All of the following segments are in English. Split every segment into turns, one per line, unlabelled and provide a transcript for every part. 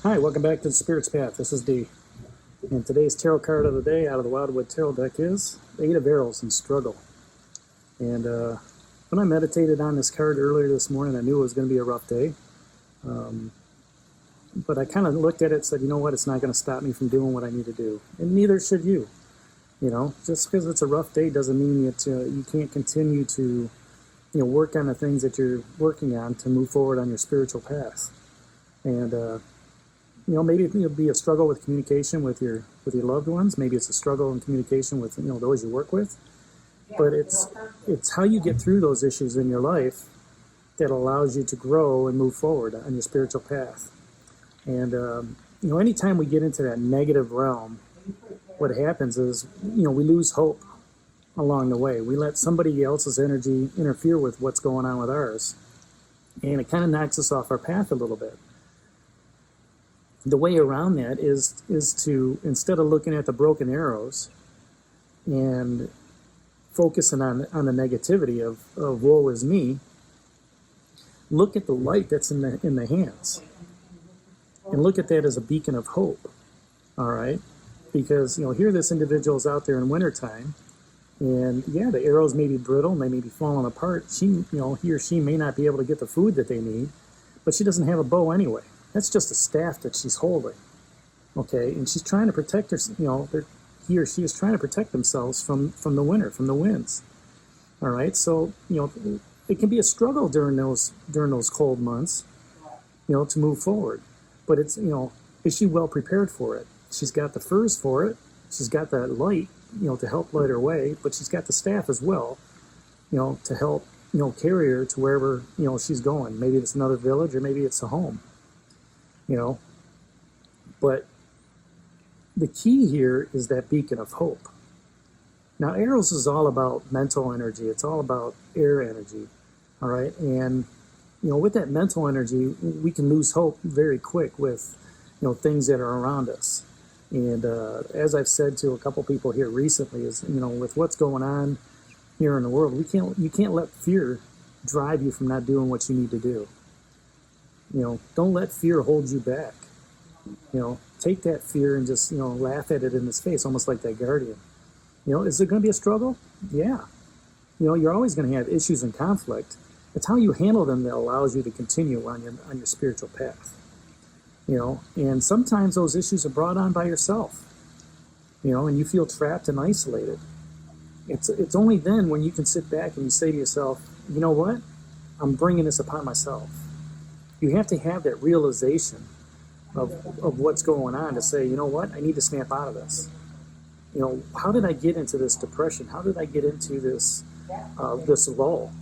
Hi, welcome back to the Spirit's Path. This is Dee. And today's tarot card of the day out of the Wildwood Tarot deck is the Eight of Arrows and Struggle. And when I meditated on this card earlier this morning, I knew it was going to be a rough day. But I kind of looked at it and said, you know what, it's not going to stop me from doing what I need to do. And neither should you. You know, just because it's a rough day doesn't mean that you can't continue to work on the things that you're working on to move forward on your spiritual path. And maybe it'll be a struggle with communication with your loved ones. Maybe it's a struggle in communication with those you work with. But it's how you get through those issues in your life that allows you to grow and move forward on your spiritual path. And anytime we get into that negative realm, what happens is we lose hope along the way. We let somebody else's energy interfere with what's going on with ours, and it kind of knocks us off our path a little bit. The way around that is to, instead of looking at the broken arrows and focusing on the negativity of woe is me, look at the light that's in the hands and look at that as a beacon of hope. All right, because here this individual's out there in wintertime, and yeah, the arrows may be brittle and they may be falling apart. He or she may not be able to get the food that they need, but she doesn't have a bow anyway. That's just a staff that she's holding, okay? And she's trying to protect her, he or she is trying to protect themselves from the winter, from the winds, all right? So, it can be a struggle during those cold months, to move forward. But it's, is she well prepared for it? She's got the furs for it. She's got that light, to help light her way, but she's got the staff as well, to help, carry her to wherever, she's going. Maybe it's another village or maybe it's a home. But the key here is that beacon of hope. Now, arrows is all about mental energy. It's all about air energy, all right? And, with that mental energy, we can lose hope very quick with, things that are around us. And as I've said to a couple people here recently is, with what's going on here in the world, you can't let fear drive you from not doing what you need to do. Don't let fear hold you back. Take that fear and just, laugh at it in its face, almost like that guardian. Is there going to be a struggle? Yeah. You're always going to have issues and conflict. It's how you handle them that allows you to continue on your spiritual path. And sometimes those issues are brought on by yourself, and you feel trapped and isolated. It's only then when you can sit back and you say to yourself, you know what? I'm bringing this upon myself. You have to have that realization of what's going on to say, you know what, I need to snap out of this. How did I get into this depression? How did I get into this lull?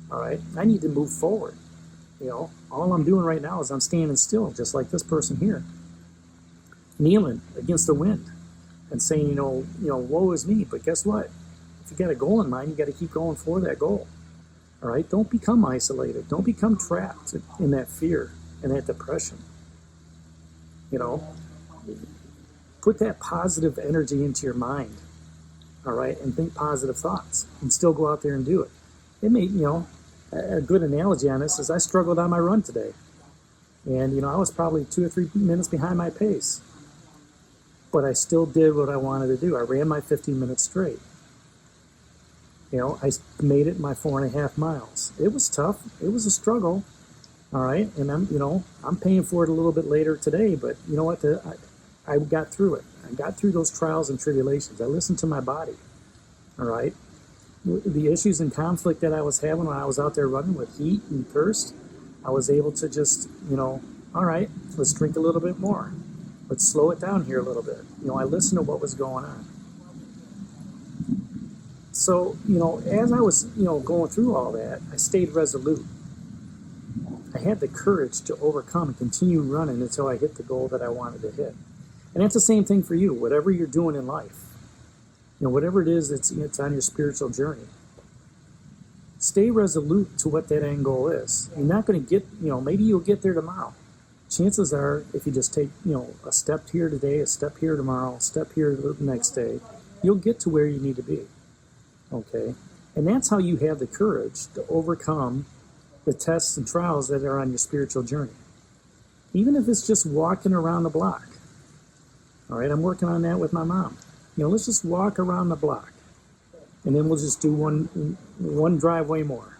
All right, I need to move forward. All I'm doing right now is I'm standing still, just like this person here, kneeling against the wind and saying, woe is me. But guess what? If you got a goal in mind, you got to keep going for that goal. All right, don't become isolated. Don't become trapped in that fear and that depression. Put that positive energy into your mind, all right, and think positive thoughts and still go out there and do it. It may, a good analogy on this is I struggled on my run today. And, I was probably 2 or 3 minutes behind my pace. But I still did what I wanted to do. I ran my 15 minutes straight. I made it my 4.5 miles. It was tough. It was a struggle. All right. And I'm paying for it a little bit later today. But you know what? I got through it. I got through those trials and tribulations. I listened to my body. All right. The issues and conflict that I was having when I was out there running with heat and thirst, I was able to just, all right, let's drink a little bit more. Let's slow it down here a little bit. I listened to what was going on. So, as I was, going through all that, I stayed resolute. I had the courage to overcome and continue running until I hit the goal that I wanted to hit. And that's the same thing for you, whatever you're doing in life. Whatever it is it's on your spiritual journey. Stay resolute to what that end goal is. You're not going to get, maybe you'll get there tomorrow. Chances are, if you just take, a step here today, a step here tomorrow, a step here the next day, you'll get to where you need to be. Okay? And that's how you have the courage to overcome the tests and trials that are on your spiritual journey. Even if it's just walking around the block. All right, I'm working on that with my mom. Let's just walk around the block. And then we'll just do one driveway more.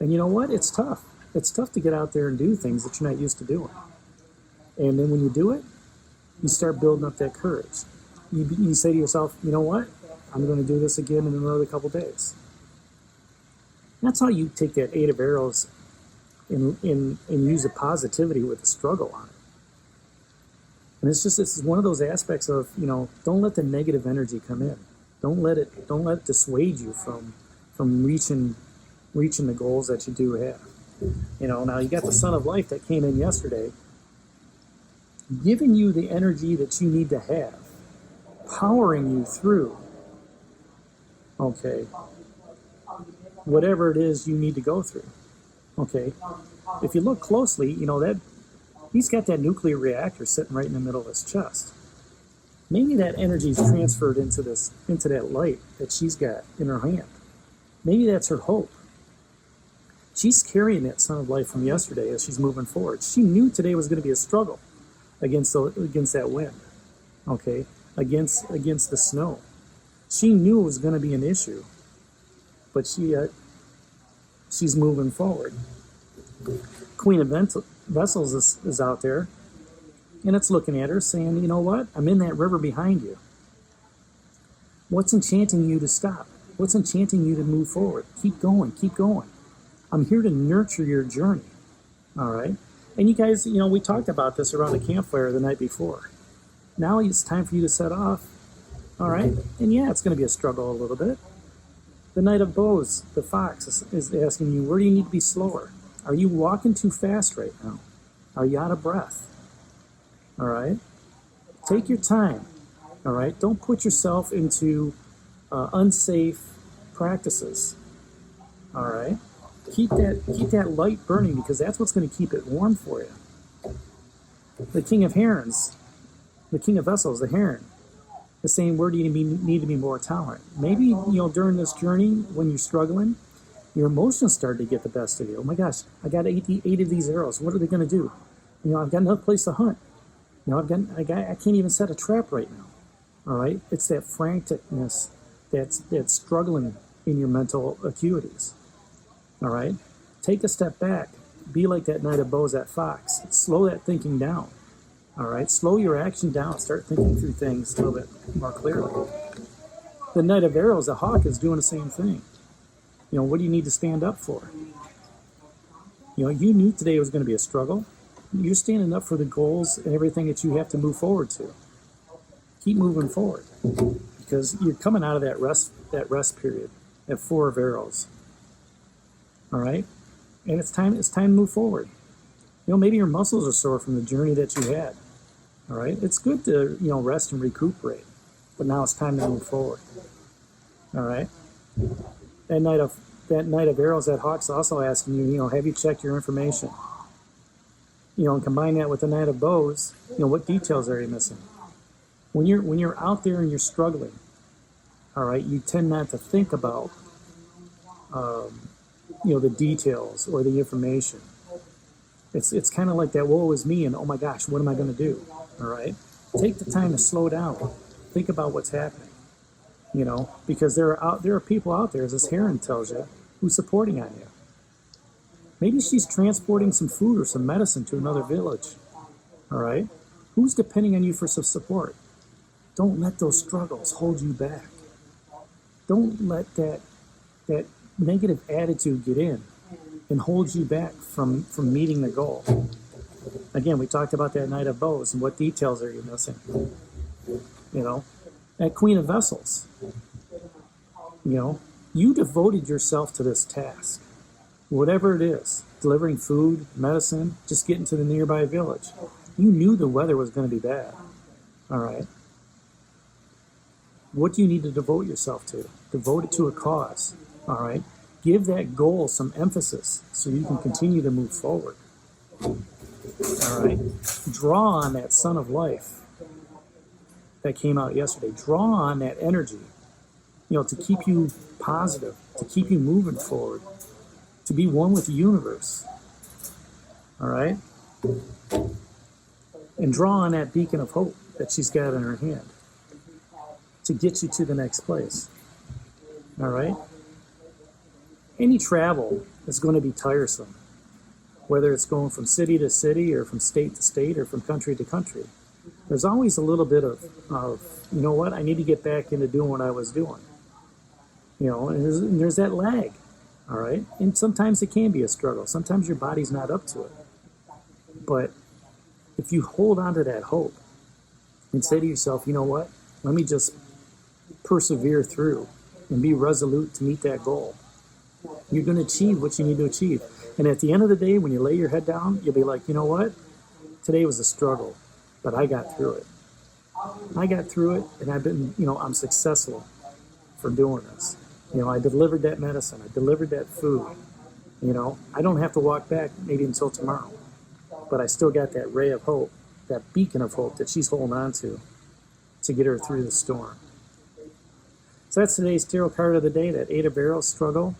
And you know what? It's tough. It's tough to get out there and do things that you're not used to doing. And then when you do it, you start building up that courage. You say to yourself, you know what? I'm going to do this again in another couple days. That's how you take that 8 of arrows and use the positivity with the struggle on it. And it's one of those aspects of, don't let the negative energy come in. Don't let it dissuade you from reaching the goals that you do have. Now you got the Son of Life that came in yesterday, giving you the energy that you need to have, powering you through, okay, whatever it is you need to go through, okay. If you look closely, that he's got that nuclear reactor sitting right in the middle of his chest. Maybe that energy is transferred into that light that she's got in her hand. Maybe that's her hope. She's carrying that Son of Life from yesterday as she's moving forward. She knew today was going to be a struggle against that wind, okay, against the snow. She knew it was going to be an issue, but she's moving forward. Queen of Vessels is out there, and it's looking at her saying, you know what? I'm in that river behind you. What's enchanting you to stop? What's enchanting you to move forward? Keep going, keep going. I'm here to nurture your journey, all right? And you guys, we talked about this around the campfire the night before. Now it's time for you to set off, all right? And yeah, it's going to be a struggle a little bit. The Knight of Bows, the fox, is asking you, where do you need to be slower? Are you walking too fast right now? Are you out of breath? All right? Take your time, all right? Don't put yourself into unsafe practices, all right? Keep that light burning, because that's what's going to keep it warm for you. The King of Herons, the King of Vessels, the heron, is saying, where do you need to be more tolerant? Maybe, during this journey, when you're struggling, your emotions start to get the best of you. Oh my gosh, I got 8 of these arrows. What are they going to do? I've got no place to hunt. I can't even set a trap right now. All right? It's that franticness that's struggling in your mental acuities. All right? Take a step back. Be like that Knight of Bows, that fox. Slow that thinking down. All right? Slow your action down. Start thinking through things a little bit more clearly. The Knight of Arrows, the hawk, is doing the same thing. What do you need to stand up for? You knew today was going to be a struggle. You're standing up for the goals and everything that you have to move forward to. Keep moving forward, because you're coming out of that rest period, that 4 of arrows. All right? And it's time to move forward. Maybe your muscles are sore from the journey that you had. All right? It's good to, rest and recuperate, but now it's time to move forward. All right? That Knight of Arrows, that hawk's also asking you, have you checked your information? And combine that with the Knight of Bows, what details are you missing? When you're out there and you're struggling, all right, you tend not to think about, the details or the information. It's kind of like that woe is me and, oh my gosh, what am I going to do? All right? Take the time to slow down. Think about what's happening. Because there are people out there, as this heron tells you, who's supporting on you. Maybe she's transporting some food or some medicine to another village. All right? Who's depending on you for some support? Don't let those struggles hold you back. Don't let that negative attitude get in and hold you back from meeting the goal. Again, we talked about that Knight of Bows and what details are you missing. That Queen of Vessels. You devoted yourself to this task. Whatever it is, delivering food, medicine, just getting to the nearby village. You knew the weather was going to be bad. All right? What do you need to devote yourself to? Devote it to a cause. All right? Give that goal some emphasis so you can continue to move forward. All right? Draw on that Son of Life that came out yesterday. Draw on that energy, to keep you positive, to keep you moving forward, to be one with the universe. All right? and draw on that beacon of hope that she's got in her hand to get you to the next place. All right? Any travel is going to be tiresome, whether it's going from city to city or from state to state or from country to country. There's always a little bit of you know what, I need to get back into doing what I was doing. You know, and there's that lag, all right? And sometimes it can be a struggle. Sometimes your body's not up to it. But if you hold on to that hope and say to yourself, you know what, let me just persevere through and be resolute to meet that goal, you're going to achieve what you need to achieve. And at the end of the day, when you lay your head down, you'll be like, you know what, today was a struggle, but I got through it. I got through it, and I've been, you know, I'm successful for doing this. You know, I delivered that medicine. I delivered that food. You know, I don't have to walk back maybe until tomorrow, but I still got that ray of hope, that beacon of hope that she's holding on to get her through the storm. So that's today's tarot card of the day, that Eight of Arrows struggle.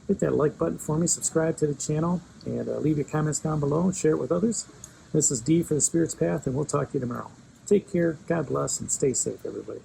Hit that like button for me, subscribe to the channel, and leave your comments down below and share it with others. This is Dee for the Spirit's Path, and we'll talk to you tomorrow. Take care, God bless, and stay safe, everybody.